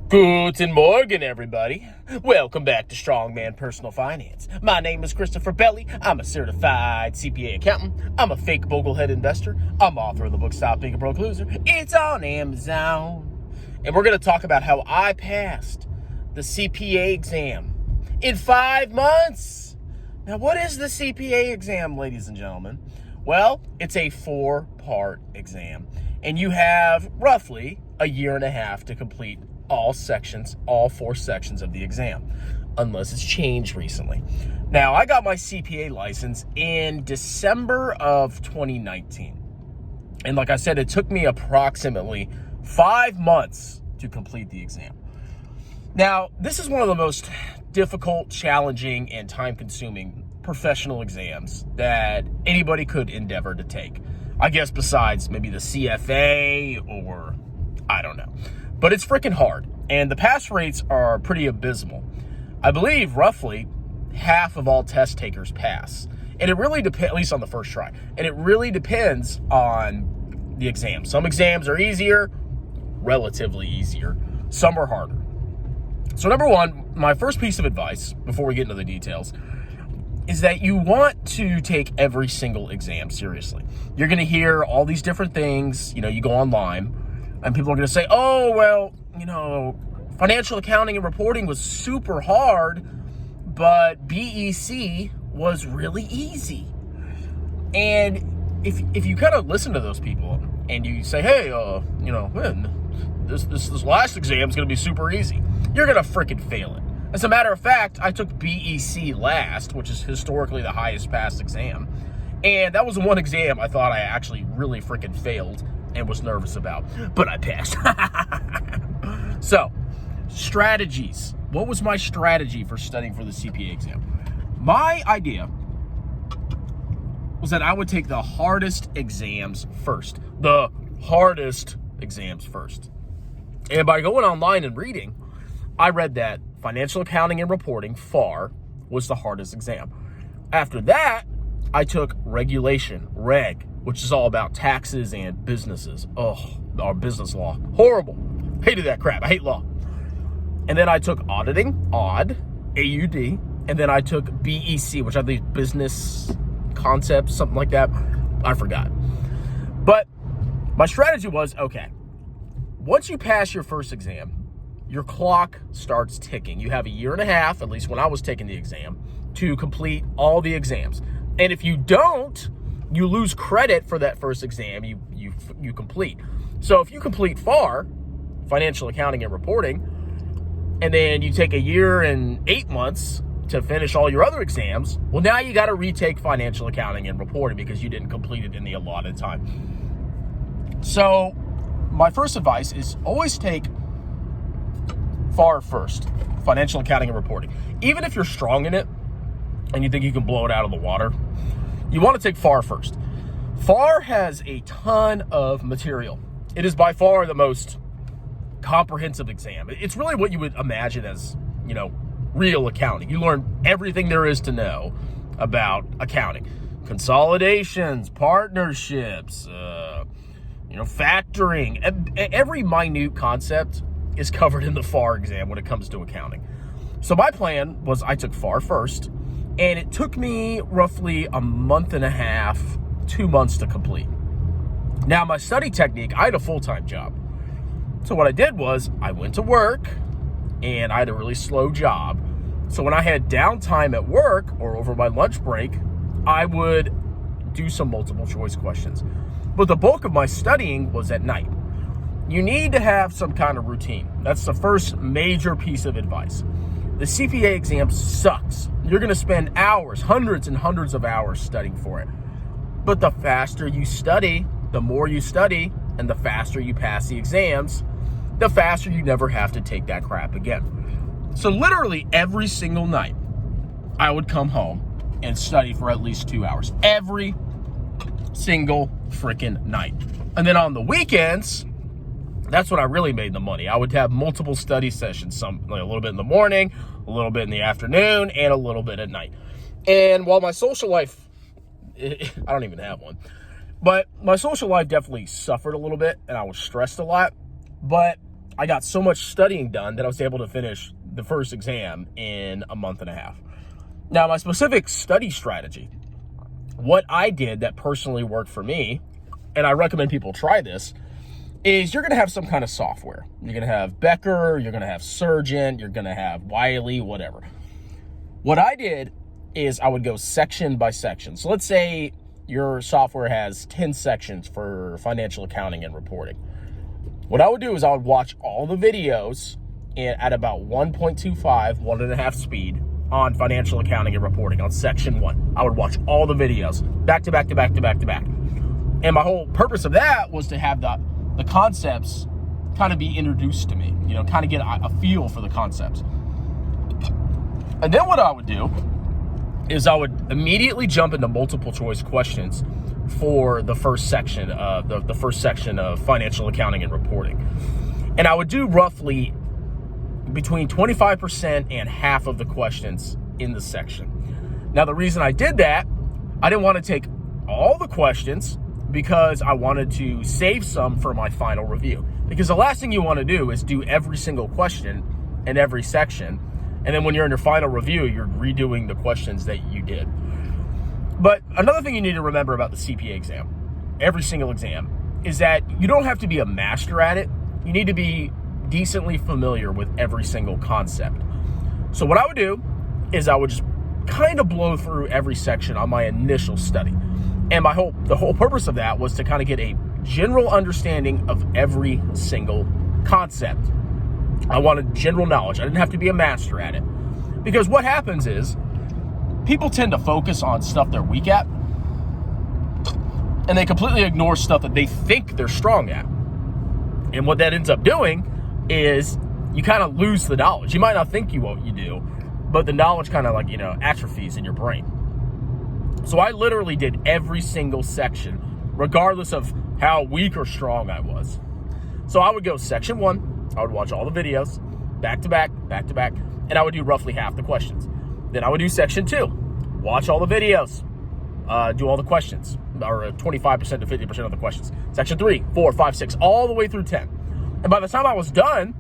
Guten Morgen, everybody. Welcome back to Strongman Personal Finance. My name is Christopher Belly. I'm a certified CPA accountant. I'm a fake boglehead investor. I'm author of the book Stop Being a Broke Loser. It's on Amazon. And we're going to talk about how I passed the CPA exam in 5 months. Now, what is the CPA exam, ladies and gentlemen? Well, it's a 4-part exam, and you have roughly a year and a half to complete all 4 sections of the exam, unless it's changed recently. Now, I got my CPA license in December of 2019. And like I said, it took me approximately 5 months to complete the exam. Now, this is one of the most difficult, challenging, and time-consuming professional exams that anybody could endeavor to take. I guess besides maybe the CFA or I don't know. But it's freaking hard, and the pass rates are pretty abysmal. I believe roughly half of all test takers pass, and it really depends, at least on the first try, and it really depends on the exam. Some exams are easier, relatively easier. Some are harder. So number one, my first piece of advice, before we get into the details, is that you want to take every single exam seriously. You're going to hear all these different things. You go online, and people are going to say, oh, well, financial accounting and reporting was super hard, but BEC was really easy. And if you kind of listen to those people and you say, hey, this last exam is going to be super easy, you're going to freaking fail it. As a matter of fact, I took BEC last, which is historically the highest passed exam. And that was the one exam I thought I actually really freaking failed and was nervous about, but I passed. So, strategies. What was my strategy for studying for the CPA exam? My idea was that I would take the hardest exams first. The hardest exams first. And by going online and reading, I read that financial accounting and reporting, FAR, was the hardest exam. After that, I took regulation, REG, which is all about taxes and businesses. Oh, our business law. Horrible. Hated that crap. I hate law. And then I took auditing, AUD, AUD, and then I took BEC, which I think business concepts, something like that. I forgot. But my strategy was, okay, once you pass your first exam, your clock starts ticking. You have a year and a half, at least when I was taking the exam, to complete all the exams. And if you don't, you lose credit for that first exam you complete. So if you complete FAR, financial accounting and reporting, and then you take a year and 8 months to finish all your other exams, well, now you got to retake financial accounting and reporting because you didn't complete it in the allotted time. So my first advice is always take FAR first, financial accounting and reporting. Even if you're strong in it and you think you can blow it out of the water, you want to take FAR first. FAR has a ton of material. It is by far the most comprehensive exam. It's really what you would imagine as, real accounting. You learn everything there is to know about accounting. Consolidations, partnerships, factoring. Every minute concept is covered in the FAR exam when it comes to accounting. So my plan was I took FAR first, and it took me roughly a month and a half, 2 months to complete. Now, my study technique, I had a full-time job. So what I did was I went to work, and I had a really slow job. So when I had downtime at work or over my lunch break, I would do some multiple choice questions. But the bulk of my studying was at night. You need to have some kind of routine. That's the first major piece of advice. The CPA exam sucks. You're going to spend hours, hundreds and hundreds of hours studying for it. But the faster you study, the more you study, and the faster you pass the exams, the faster you never have to take that crap again. So literally every single night, I would come home and study for at least 2 hours. Every single freaking night. And then on the weekends, that's when I really made the money. I would have multiple study sessions, a little bit in the morning, a little bit in the afternoon, and a little bit at night. And while my social life, I don't even have one, but my social life definitely suffered a little bit, and I was stressed a lot. But I got so much studying done that I was able to finish the first exam in a month and a half. Now, my specific study strategy, what I did that personally worked for me, and I recommend people try this, is you're going to have some kind of software. You're going to have Becker, you're going to have Surgeon, you're going to have Wiley, whatever. What I did is I would go section by section. So let's say your software has 10 sections for financial accounting and reporting. What I would do is I would watch all the videos at about 1.25, 1.5 speed on financial accounting and reporting on section 1. I would watch all the videos back to back to back to back to back. And my whole purpose of that was to have the concepts kind of be introduced to me, kind of get a feel for the concepts. And then what I would do is I would immediately jump into multiple choice questions for the first section of the first section of financial accounting and reporting. And I would do roughly between 25% and half of the questions in the section. Now, the reason I did that, I didn't want to take all the questions because I wanted to save some for my final review. Because the last thing you want to do is do every single question in every section. And then when you're in your final review, you're redoing the questions that you did. But another thing you need to remember about the CPA exam, every single exam, is that you don't have to be a master at it. You need to be decently familiar with every single concept. So what I would do is I would just kind of blow through every section on my initial study. And the whole purpose of that was to kind of get a general understanding of every single concept. I wanted general knowledge. I didn't have to be a master at it. Because what happens is people tend to focus on stuff they're weak at, and they completely ignore stuff that they think they're strong at. And what that ends up doing is you kind of lose the knowledge. You might not think you do, but the knowledge kind of atrophies in your brain. So I literally did every single section, regardless of how weak or strong I was. So I would go section 1, I would watch all the videos, back to back, and I would do roughly half the questions. Then I would do section 2, watch all the videos, do all the questions, or 25% to 50% of the questions. Section 3, 4, 5, 6, all the way through 10. And by the time I was done,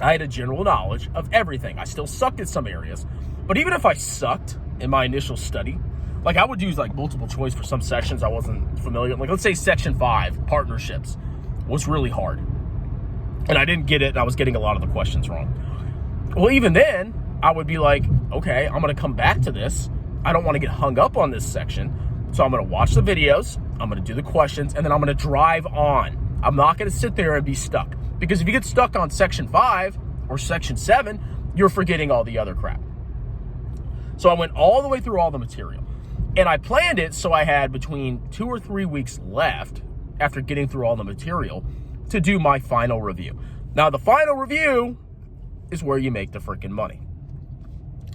I had a general knowledge of everything. I still sucked at some areas, but even if I sucked in my initial study, I would use multiple choice for some sections I wasn't familiar with. Let's say section 5, partnerships, was really hard. And I didn't get it, and I was getting a lot of the questions wrong. Well, even then, I would be like, okay, I'm going to come back to this. I don't want to get hung up on this section. So I'm going to watch the videos, I'm going to do the questions, and then I'm going to drive on. I'm not going to sit there and be stuck. Because if you get stuck on section 5 or section 7, you're forgetting all the other crap. So I went all the way through all the material. And I planned it so I had between 2 or 3 weeks left after getting through all the material to do my final review. Now, the final review is where you make the freaking money.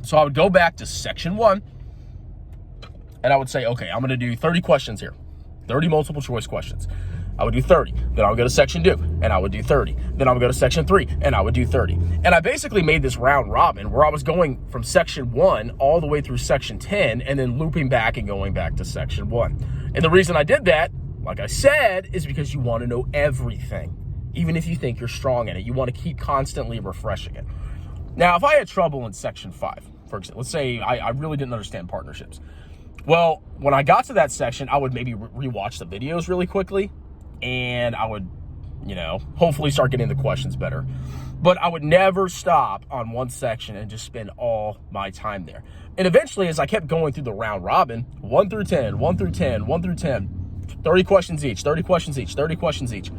So I would go back to section 1 and I would say, okay, I'm going to do 30 questions here, 30 multiple choice questions. I would do 30. Then I would go to section 2 and I would do 30. Then I would go to section 3 and I would do 30. And I basically made this round robin where I was going from section 1 all the way through section 10 and then looping back and going back to section 1. And the reason I did that, like I said, is because you want to know everything. Even if you think you're strong in it, you want to keep constantly refreshing it. Now, if I had trouble in section 5, for example, let's say I really didn't understand partnerships. Well, when I got to that section, I would maybe rewatch the videos really quickly, and I would, hopefully start getting the questions better. But I would never stop on one section and just spend all my time there. And eventually, as I kept going through the round robin, 1 through 10, 1 through 10, 1 through 10, 30 questions each, 30 questions each, 30 questions each,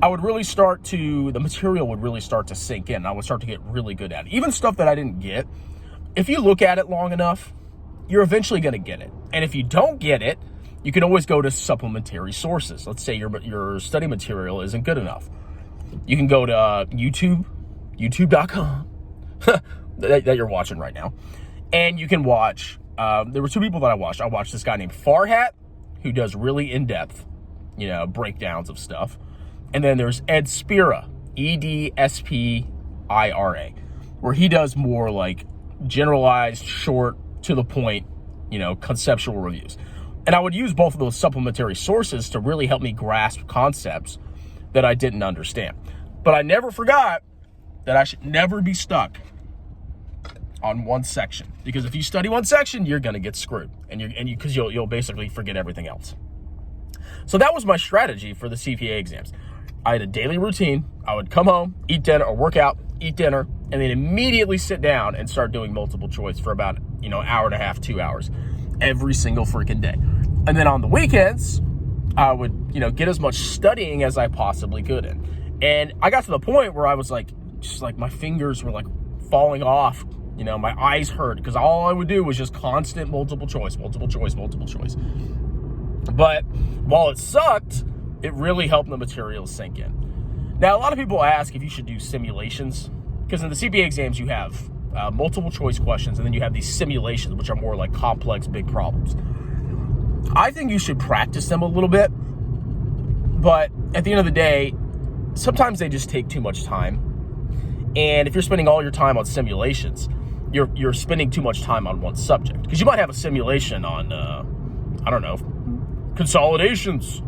the material would really start to sink in. I would start to get really good at it. Even stuff that I didn't get, if you look at it long enough, you're eventually going to get it. And if you don't get it, you can always go to supplementary sources. Let's say your study material isn't good enough. You can go to youtube.com that you're watching right now. And you can watch, there were 2 people that I watched. I watched this guy named Farhat, who does really in-depth, breakdowns of stuff. And then there's Ed Spira, EDSPIRA, where he does more generalized, short, to the point, conceptual reviews. And I would use both of those supplementary sources to really help me grasp concepts that I didn't understand. But I never forgot that I should never be stuck on one section, because if you study one section, you're going to get screwed, because you'll basically forget everything else. So that was my strategy for the CPA exams. I had a daily routine. I would come home, eat dinner, or work out, eat dinner, and then immediately sit down and start doing multiple choice for about, an hour and a half, 2 hours every single freaking day. And then on the weekends, I would, get as much studying as I possibly could in. And I got to the point where I was just my fingers were falling off. My eyes hurt because all I would do was just constant multiple choice. But while it sucked, it really helped the material sink in. Now, a lot of people ask if you should do simulations, because in the CPA exams, you have multiple choice questions, and then you have these simulations, which are more like complex, big problems. I think you should practice them a little bit, but at the end of the day, sometimes they just take too much time. And if you're spending all your time on simulations, you're spending too much time on one subject, because you might have a simulation on, consolidations,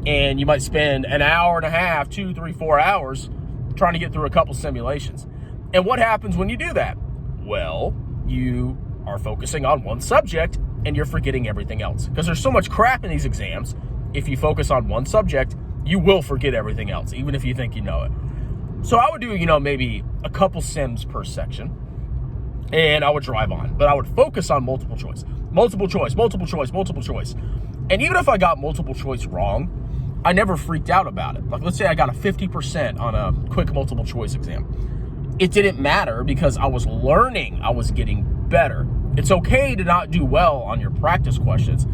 and you might spend an hour and a half, 2, 3, 4 hours trying to get through a couple simulations. And what happens when you do that? Well, you are focusing on one subject and you're forgetting everything else, because there's so much crap in these exams. If you focus on one subject, you will forget everything else, even if you think you know it. So I would do, maybe a couple sims per section, and I would drive on, but I would focus on multiple choice. And even if I got multiple choice wrong, I never freaked out about it. Let's say I got a 50% on a quick multiple choice exam. It didn't matter, because I was learning, I was getting better. It's okay to not do well on your practice questions,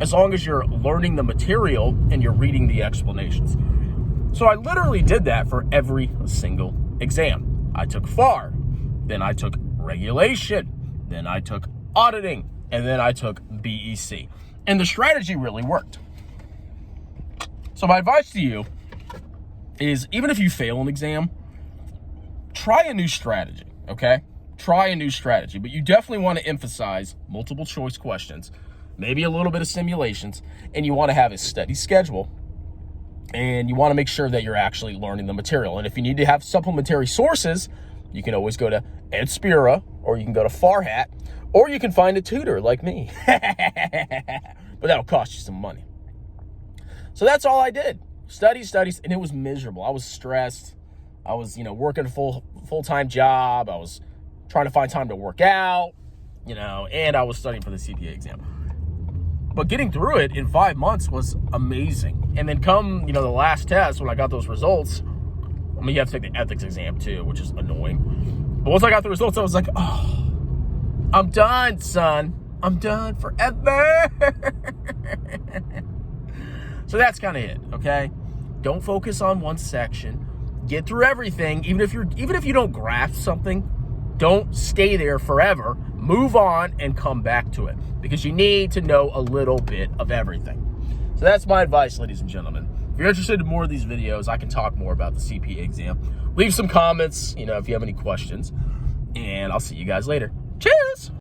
as long as you're learning the material and you're reading the explanations. So I literally did that for every single exam. I took FAR, then I took regulation, then I took auditing, and then I took BEC. And the strategy really worked. So my advice to you is, even if you fail an exam, try a new strategy, okay? Try a new strategy, but you definitely want to emphasize multiple choice questions, maybe a little bit of simulations, and you want to have a steady schedule, and you want to make sure that you're actually learning the material. And if you need to have supplementary sources, you can always go to EdSpira, or you can go to FarHat, or you can find a tutor like me. But that'll cost you some money. So that's all I did. Studies, and it was miserable. I was stressed. I was, working a full-time job. I was trying to find time to work out, and I was studying for the CPA exam. But getting through it in 5 months was amazing. And then come, the last test, when I got those results, you have to take the ethics exam too, which is annoying. But once I got the results, I was like, oh, I'm done, son. I'm done forever. So that's kind of it, okay? Don't focus on one section. Get through everything. Even if you don't grasp something, don't stay there forever. Move on and come back to it, because you need to know a little bit of everything. So that's my advice, ladies and gentlemen. If you're interested in more of these videos, I can talk more about the CPA exam. Leave some comments, if you have any questions, and I'll see you guys later. Cheers!